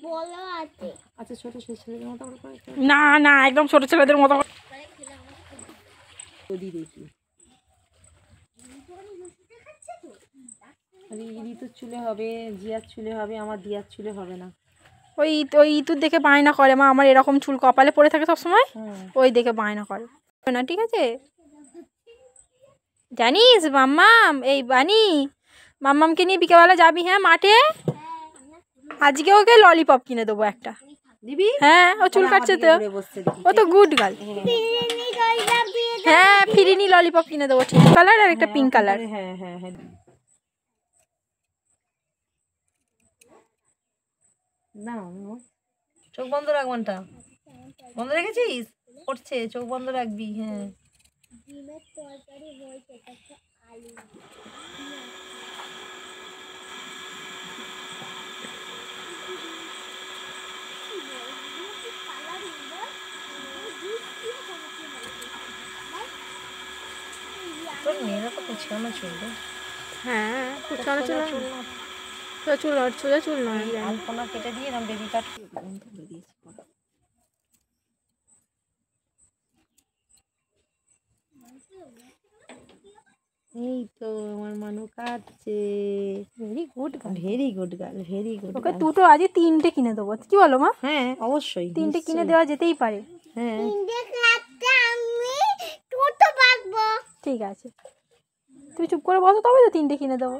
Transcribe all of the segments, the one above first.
বলো আছে। আচ্ছা ছোট ছেলেদের মতো করে না না একদম ছোট ছেলেদের মতো যদি দেখি ঋতুর চুলে হবে, জিয়ার চুলে হবে, আমার দিয়ার চুলে হবে না। ওই ওই ইতুর দেখে বায়না করে মা আমার এরকম চুল কপালে পড়ে থাকে সবসময়, ওই দেখে বায়না করে না। ঠিক আছে জানিস মাম্মাম, এই বানি মাম্মামকে নিয়ে বিকেলবেলা যাবি হ্যাঁ মাঠে, আজকে ওকে ললিপপ কিনে দেবো একটা দিবি? হ্যাঁ ও চুল কাটছে তো, ও তো গুড গার্ল। হ্যাঁ ফিরিনি ললিপপ কিনে দেবো, ঠিক কালার আর একটা পিঙ্ক কালার। হ্যাঁ হ্যাঁ হ্যাঁ না চোখ বন্ধ রাখ, মনটা বন্ধ রেখেছিস? পড়ছে, চোখ বন্ধ রাখবি। হ্যাঁ ডিমের তরকারি হয়েছে, আলু তোর মেয়েরা তো কুচকানো চলবে। হ্যাঁ কুচকানো চুল, চুল সোজা চুল নয়, আলপনা কেটে দিয়ে এরকম বেবি কাট করে দিয়েছি। এই তো আমার মানু কাটছে। Very good girl, very good girl, very good. Okay দুটো আজকে তিনটে কিনে দেবো, কি বলো মা? হ্যাঁ অবশ্যই তিনটে কিনে দেওয়া যেতেই পারে। হ্যাঁ আমি দুটো বাঁধবো। ঠিক আছে তুমি চুপ করে বসো, তবে তো তিনটে কিনে দেবো।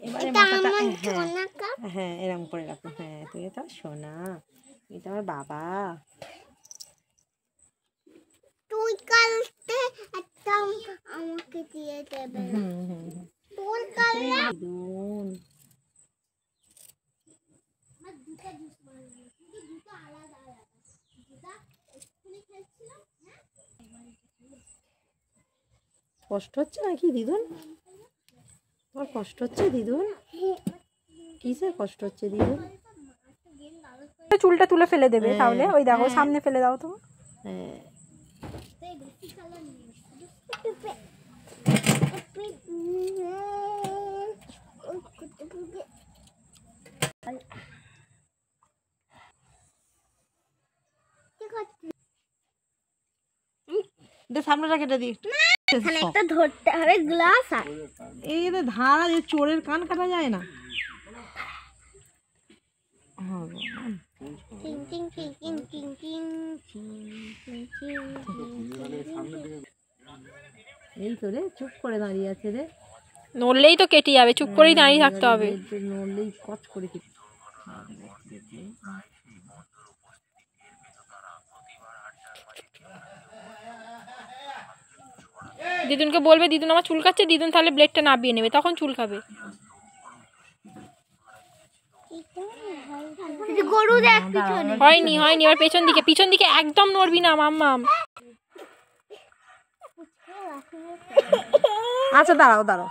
এবারে মাথাটা হ্যাঁ এরকম করে রাখো। হ্যাঁ তুই তো সোনা, এটা আমার বাবা। তুই কালকে একটা আমাকে দিয়ে দেবে। তোর কালকে দুন দুটো জুস বানাবো, কিন্তু দুটো আলাদা আলাদা। দুটো এক্ষুনি খেলছিলাম না, কষ্ট হচ্ছে নাকি দিদুন? তোমার কষ্ট হচ্ছে দিদুন? কিসের কষ্ট হচ্ছে দিদুন? চুলটা তুলে ফেলে দেবে তাহলে, ওই দেখো সামনে ফেলে দাও তো। হ্যাঁ সামনেটা কেটে দিই। একটা ধরতে হবে গ্লাস। আর এই যে ধারা, যে চোরের কান কাটা যায় না। টিং টিং টিং টিং টিং টিং টিং এই তো রে, চুপ করে দাঁড়িয়ে আছে রে। নড়লেই তো কেটে যাবে, চুপ করেই দাঁড়িয়ে থাকতে হবে। নড়লেই কচ করে কেটে। দিদুনকে বলবে দিদুন আমার চুল কাটছে, দিদুন তাহলে ব্লেডটা নাবিয়ে নেবে, তখন চুল খাবে। গরু দেখ পিছনে। হয়নি হয়নি, এবার পিছন দিকে একদম নড়বি না মাম্মাম। আচ্ছা দাঁড়াও দাঁড়াও।